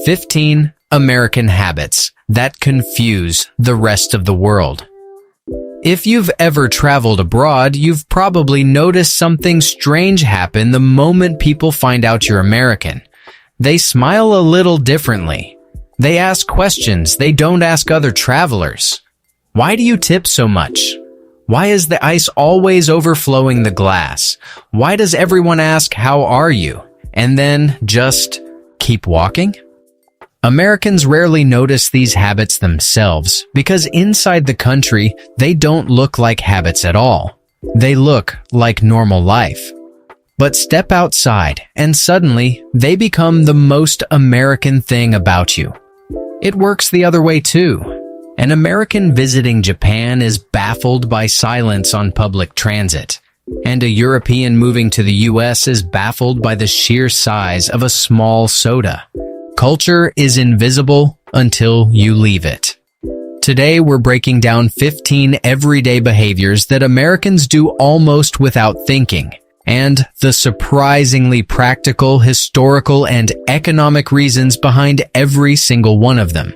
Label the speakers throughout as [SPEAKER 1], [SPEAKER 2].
[SPEAKER 1] 15 American habits that confuse the rest of the world. If you've ever traveled abroad, you've probably noticed something strange happen the moment people find out you're American. They smile a little differently. They ask questions they don't ask other travelers. Why do you tip so much? Why is the ice always overflowing the glass? Why does everyone ask, "How are you?" and then just keep walking? Americans rarely notice these habits themselves because inside the country, they don't look like habits at all. They look like normal life. But step outside and suddenly they become the most American thing about you. It works the other way too. An American visiting Japan is baffled by silence on public transit, and a European moving to the US is baffled by the sheer size of a small soda. Culture is invisible until you leave it. Today, we're breaking down 15 everyday behaviors that Americans do almost without thinking, and the surprisingly practical, historical, and economic reasons behind every single one of them.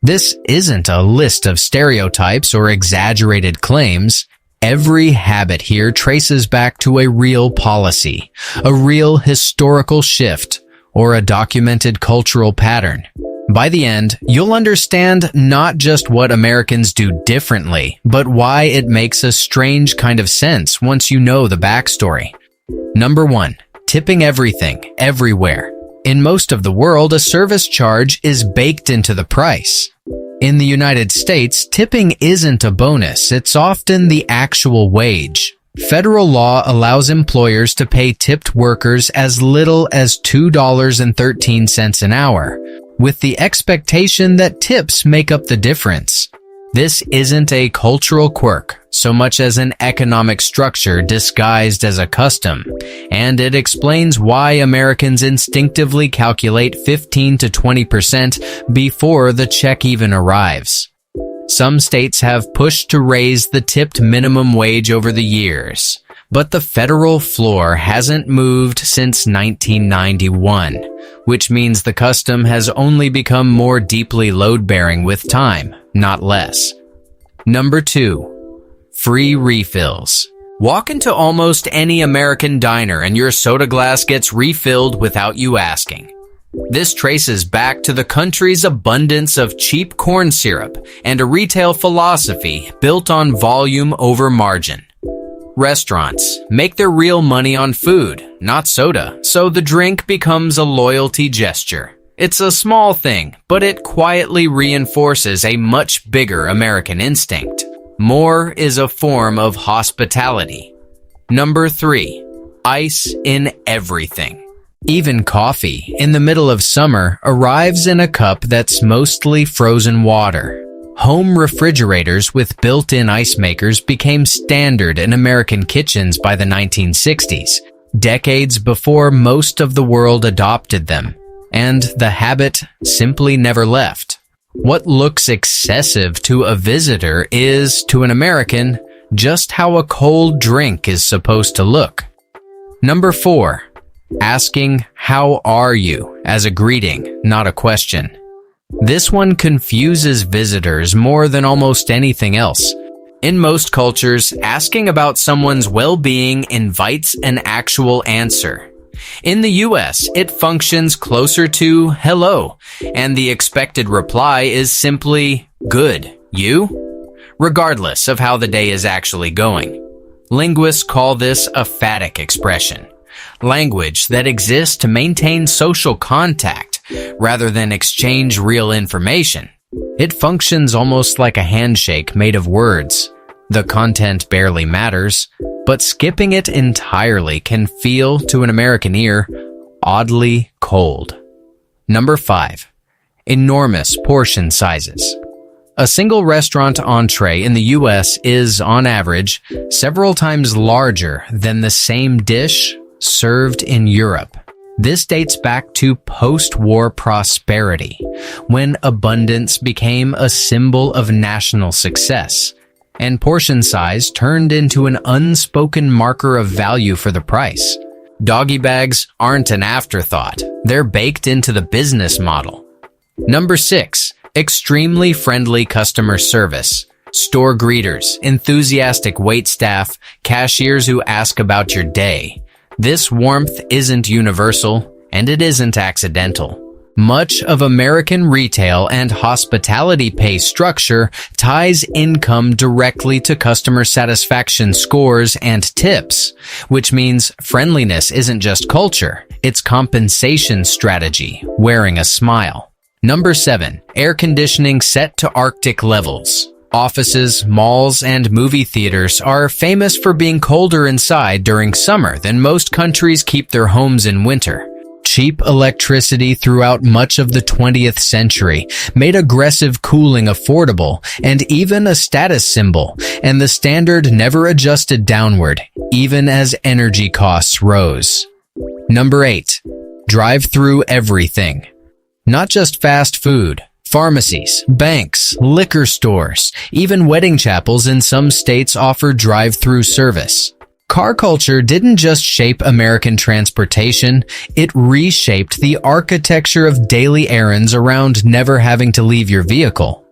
[SPEAKER 1] This isn't a list of stereotypes or exaggerated claims. Every habit here traces back to a real policy, a real historical shift, or a documented cultural pattern. By the end, you'll understand not just what Americans do differently, but why it makes a strange kind of sense once you know the backstory. Number 1. Tipping everything, everywhere. In most of the world, a service charge is baked into the price. In the United States, tipping isn't a bonus, it's often the actual wage. Federal law allows employers to pay tipped workers as little as $2.13 an hour, with the expectation that tips make up the difference. This isn't a cultural quirk so much as an economic structure disguised as a custom, and it explains why Americans instinctively calculate 15 to 20% before the check even arrives. Some states have pushed to raise the tipped minimum wage over the years, but the federal floor hasn't moved since 1991, which means the custom has only become more deeply load-bearing with time, not less. Number 2. Free refills. Walk into almost any American diner and your soda glass gets refilled without you asking. This traces back to the country's abundance of cheap corn syrup and a retail philosophy built on volume over margin. Restaurants make their real money on food, not soda, so the drink becomes a loyalty gesture. It's a small thing, but it quietly reinforces a much bigger American instinct. More is a form of hospitality. Number 3. Ice in everything. Even coffee, in the middle of summer, arrives in a cup that's mostly frozen water. Home refrigerators with built-in ice makers became standard in American kitchens by the 1960s, decades before most of the world adopted them, and the habit simply never left. What looks excessive to a visitor is, to an American, just how a cold drink is supposed to look. Number 4. Asking, "How are you?" as a greeting, not a question. This one confuses visitors more than almost anything else. In most cultures, asking about someone's well-being invites an actual answer. In the US, it functions closer to hello, and the expected reply is simply, "Good, you?" regardless of how the day is actually going. Linguists call this a phatic expression, language that exists to maintain social contact rather than exchange real information. It functions almost like a handshake made of words. The content barely matters, but skipping it entirely can feel, to an American ear, oddly cold. Number 5. Enormous portion sizes. A single restaurant entree in the US is, on average, several times larger than the same dish served in Europe. This dates back to post-war prosperity, when abundance became a symbol of national success, and portion size turned into an unspoken marker of value for the price. Doggy bags aren't an afterthought. They're baked into the business model. Number 6. Extremely friendly customer service. Store greeters, enthusiastic waitstaff, cashiers who ask about your day. This warmth isn't universal, and it isn't accidental. Much of American retail and hospitality pay structure ties income directly to customer satisfaction scores and tips, which means friendliness isn't just culture, it's compensation strategy, wearing a smile. Number 7. Air conditioning set to Arctic levels. Offices, malls, and movie theaters are famous for being colder inside during summer than most countries keep their homes in winter. Cheap electricity throughout much of the 20th century made aggressive cooling affordable and even a status symbol, and the standard never adjusted downward, even as energy costs rose. Number 8. Drive-through everything. Not just fast food. Pharmacies, banks, liquor stores, even wedding chapels in some states offer drive-through service. Car culture didn't just shape American transportation, it reshaped the architecture of daily errands around never having to leave your vehicle.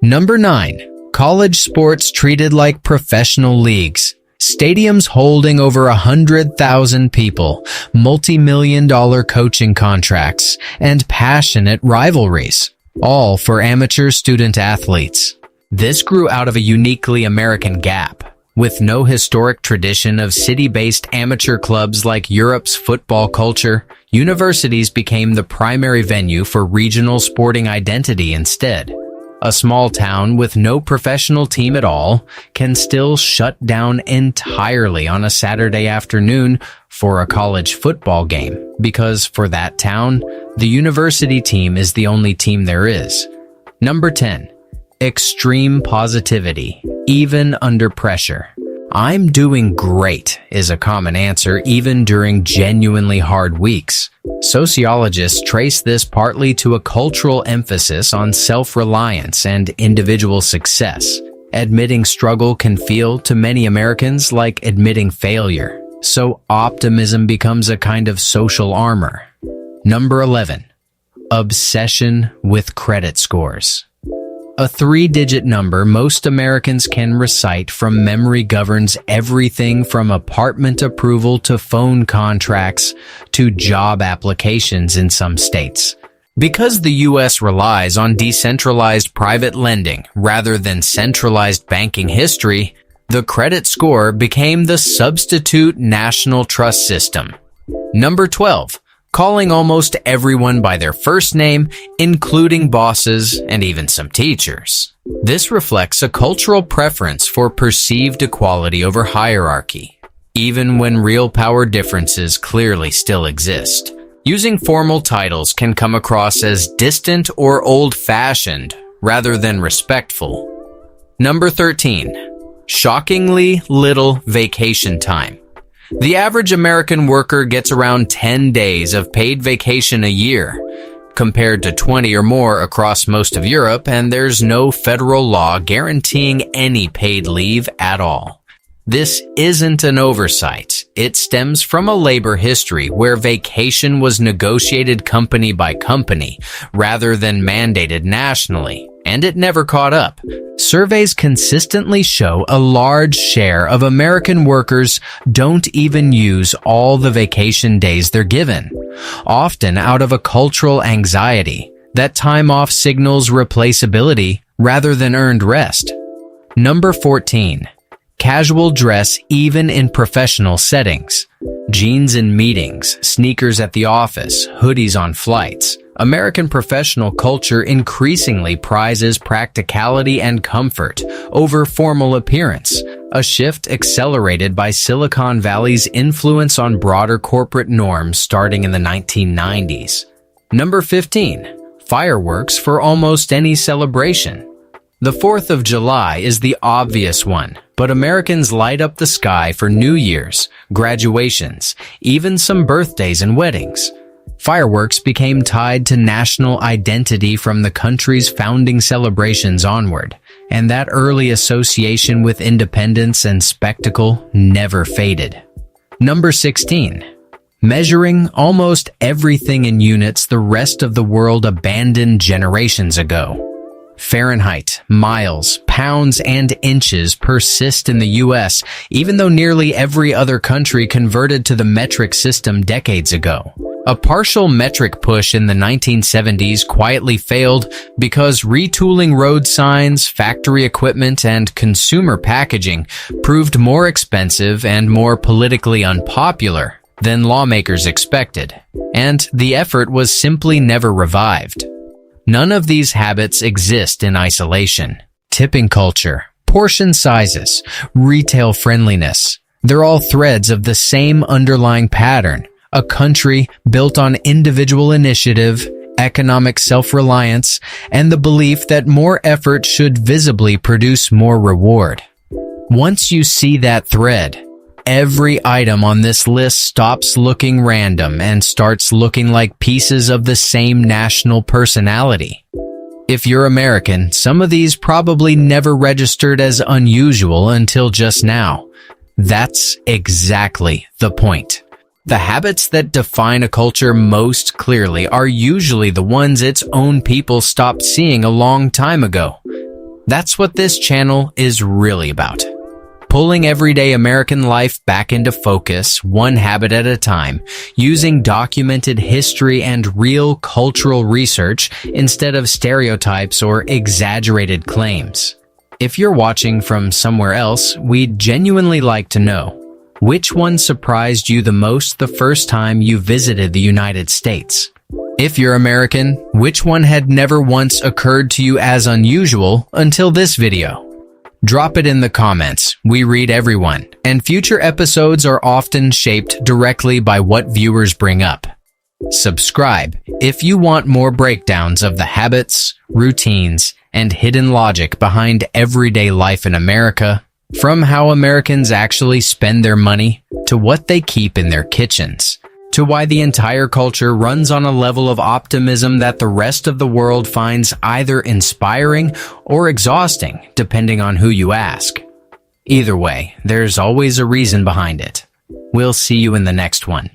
[SPEAKER 1] Number 9. College sports treated like professional leagues. Stadiums holding over 100,000 people, multi-million-dollar coaching contracts, and passionate rivalries, all for amateur student athletes. This grew out of a uniquely American gap. With no historic tradition of city-based amateur clubs like Europe's football culture, universities became the primary venue for regional sporting identity instead. A small town with no professional team at all can still shut down entirely on a Saturday afternoon for a college football game, because for that town, the university team is the only team there is. Number 10. Extreme positivity, even under pressure. "I'm doing great" is a common answer even during genuinely hard weeks. Sociologists trace this partly to a cultural emphasis on self-reliance and individual success. Admitting struggle can feel to many Americans like admitting failure, so optimism becomes a kind of social armor. Number 11. Obsession with credit scores. A 3-digit number most Americans can recite from memory governs everything from apartment approval to phone contracts to job applications in some states. Because the U.S. relies on decentralized private lending rather than centralized banking history, the credit score became the substitute national trust system. Number 12. Calling almost everyone by their first name, including bosses and even some teachers. This reflects a cultural preference for perceived equality over hierarchy, even when real power differences clearly still exist. Using formal titles can come across as distant or old-fashioned rather than respectful. Number 13. Shockingly little vacation time. The average American worker gets around 10 days of paid vacation a year, compared to 20 or more across most of Europe, and there's no federal law guaranteeing any paid leave at all. This isn't an oversight. It stems from a labor history where vacation was negotiated company by company rather than mandated nationally, and it never caught up. Surveys consistently show a large share of American workers don't even use all the vacation days they're given, often out of a cultural anxiety that time off signals replaceability rather than earned rest. Number 14. Casual dress even in professional settings. Jeans in meetings, sneakers at the office, hoodies on flights. American professional culture increasingly prizes practicality and comfort over formal appearance, a shift accelerated by Silicon Valley's influence on broader corporate norms starting in the 1990s. Number 15. Fireworks for almost any celebration. The 4th of July is the obvious one, but Americans light up the sky for New Year's, graduations, even some birthdays and weddings. Fireworks became tied to national identity from the country's founding celebrations onward, and that early association with independence and spectacle never faded. Number 16. measuring almost everything in units the rest of the world abandoned generations ago. Fahrenheit, miles, pounds, and inches persist in the US, even though nearly every other country converted to the metric system decades ago. A partial metric push in the 1970s quietly failed because retooling road signs, factory equipment, and consumer packaging proved more expensive and more politically unpopular than lawmakers expected, and the effort was simply never revived. None of these habits exist in isolation. Tipping culture, portion sizes, retail friendliness, they're all threads of the same underlying pattern. A country built on individual initiative, economic self-reliance, and the belief that more effort should visibly produce more reward. Once you see that thread, every item on this list stops looking random and starts looking like pieces of the same national personality. If you're American, some of these probably never registered as unusual until just now. That's exactly the point. The habits that define a culture most clearly are usually the ones its own people stopped seeing a long time ago. That's what this channel is really about. Pulling everyday American life back into focus, one habit at a time, using documented history and real cultural research instead of stereotypes or exaggerated claims. If you're watching from somewhere else, we'd genuinely like to know, which one surprised you the most the first time you visited the United States? If you're American, which one had never once occurred to you as unusual until this video? Drop it in the comments. We read everyone, and future episodes are often shaped directly by what viewers bring up. Subscribe if you want more breakdowns of the habits, routines, and hidden logic behind everyday life in America, from how Americans actually spend their money, to what they keep in their kitchens, to why the entire culture runs on a level of optimism that the rest of the world finds either inspiring or exhausting, depending on who you ask. Either way, there's always a reason behind it. We'll see you in the next one.